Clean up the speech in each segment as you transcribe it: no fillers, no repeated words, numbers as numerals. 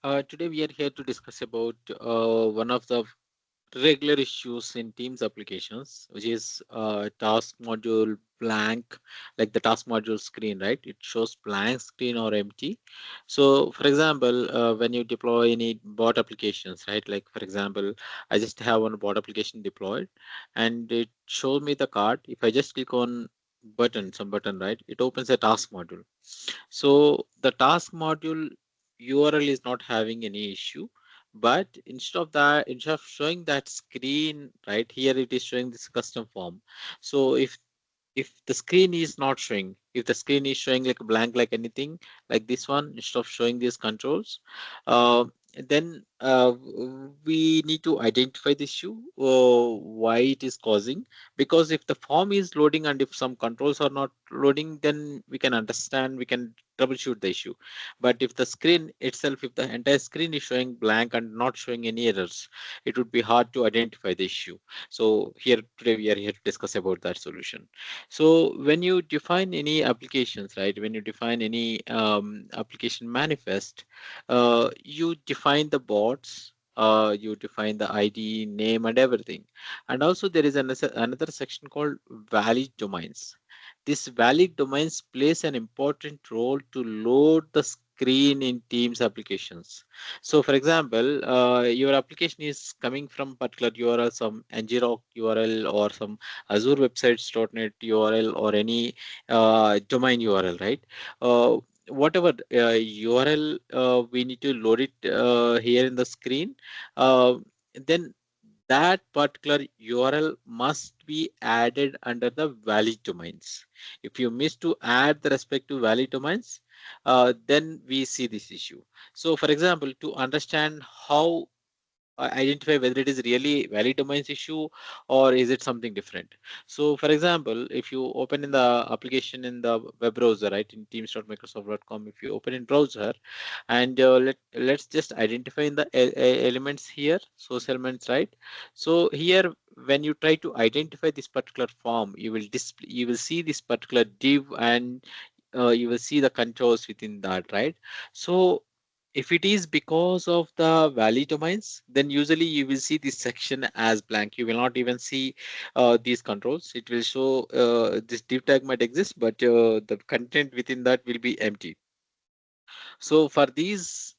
Today we are here to discuss about one of the regular issues in Teams applications, which is task module blank, like the task module screen, right? It shows blank screen or empty. So, for example, when you deploy any bot applications, right? Like for example, I just have one bot application deployed, and it shows me the card. If I just click on some button, right? It opens a task module. So the task module URL is not having any issue, but instead of showing that screen right here, it is showing this custom form. So if the screen is not showing, if the screen is showing like blank, like anything like this one, instead of showing these controls, uh, then we need to identify the issue, why it is causing. Because if the form is loading and if some controls are not loading, then we can understand, we can troubleshoot the issue. But if the screen itself, if the entire screen is showing blank and not showing any errors, it would be hard to identify the issue. So here today we are here to discuss about that solution. So when you define any applications, right, when you define any application manifest, you define the bots, you define the ID, name, and everything. And also there is another section called valid domains. This valid domains plays an important role to load the screen in Teams applications. So, for example, your application is coming from particular URL, some ngrok URL or some Azure websites.net URL or any domain URL, right? Whatever URL we need to load it here in the screen, uh, then that particular URL must be added under the valid domains. If you miss to add the respective valid domains, then we see this issue. So, for example, to understand how identify whether it is really valid domains issue or is it something different. So for example, if you open in the application in the web browser, right, in teams.microsoft.com, if you open in browser and let's just identify in the elements here, source elements, right? So here when you try to identify this particular form, you will display, you will see this particular div, and you will see the controls within that, right? So if it is because of the valid domains, then usually you will see this section as blank. You will not even see these controls. It will show this div tag might exist, but the content within that will be empty. So for these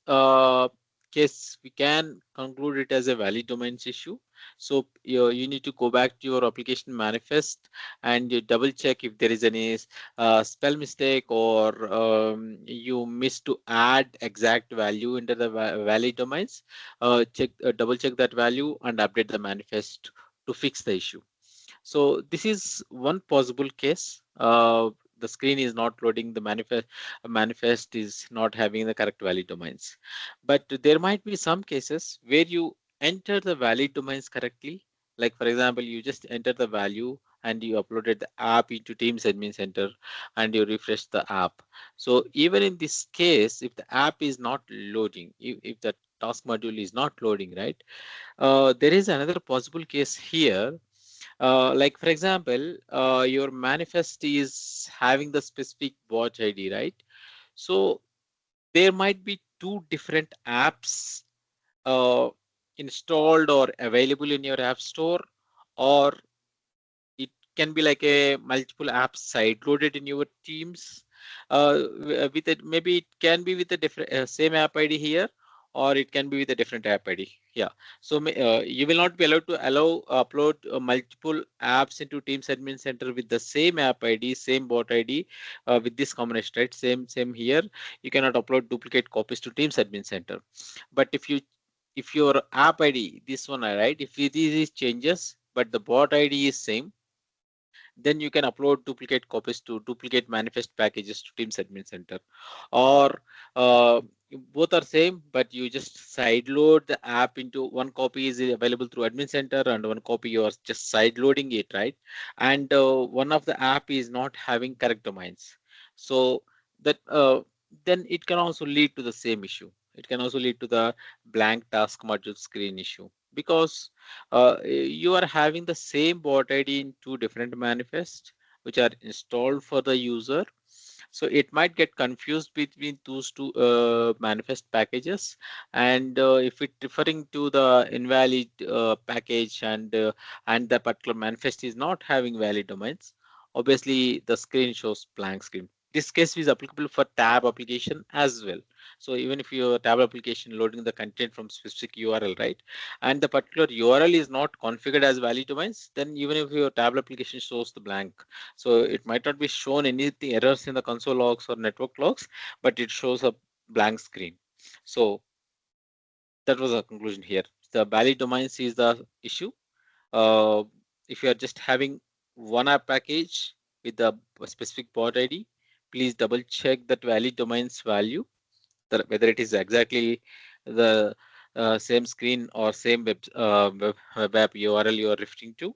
case, we can conclude it as a valid domains issue. So you need to go back to your application manifest and you double check if there is any spell mistake or you miss to add exact value into the valid domains. Double check that value and update the manifest to fix the issue. So this is one possible case. The screen is not loading, the manifest is not having the correct valid domains. But there might be some cases where you enter the valid domains correctly. Like for example, you just enter the value and you uploaded the app into Teams Admin Center and you refresh the app. So even in this case, if the app is not loading, if the task module is not loading, right? There is another possible case here, like for example, your manifest is having the specific watch ID, right? So there might be two different apps uh, installed or available in your app store, or it can be like a multiple apps side loaded in your teams. With it, maybe it can be with a different same app ID here, or it can be with a different app ID. Yeah. So you will not be allowed to allow upload multiple apps into Teams Admin Center with the same app ID, same bot ID, with this combination, right? Same here. You cannot upload duplicate copies to Teams Admin Center. But if your app ID, this one, right? If it is changes, but the bot ID is same, then you can upload duplicate copies to duplicate manifest packages to Teams Admin Center. Or uh, both are same, but you just sideload the app into one copy is available through Admin Center and one copy you are just sideloading it, right? And one of the app is not having correct domains. So that then it can also lead to the same issue. It can also lead to the blank task module screen issue because you are having the same bot ID in two different manifests which are installed for the user, So it might get confused between those two manifest packages. And if it referring to the invalid package and the particular manifest is not having valid domains, obviously the screen shows blank screen. This case is applicable for tab application as well. So even if your tab application loading the content from specific URL, right, and the particular URL is not configured as valid domains, then even if your tab application shows the blank, so it might not be shown anything errors in the console logs or network logs, but it shows a blank screen. So that was a conclusion here. The valid domains is the issue. Uh, if you are just having one app package with the specific port ID, please double check that valid domains value, that whether it is exactly the same screen or same web app URL you are referring to,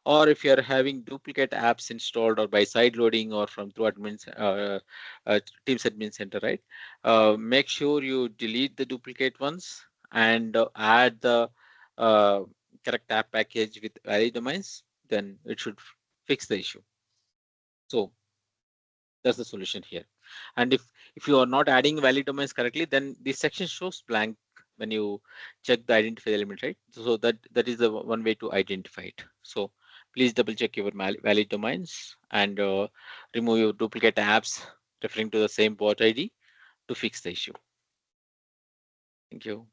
or if you're having duplicate apps installed or by side loading or from through Teams admin center, right? Make sure you delete the duplicate ones and add the uh, correct app package with valid domains, then it should fix the issue. So that's the solution here. And if you are not adding valid domains correctly, then this section shows blank when you check the identify element, right? So that is the one way to identify it. So please double check your valid domains and remove your duplicate apps referring to the same port ID to fix the issue. Thank you.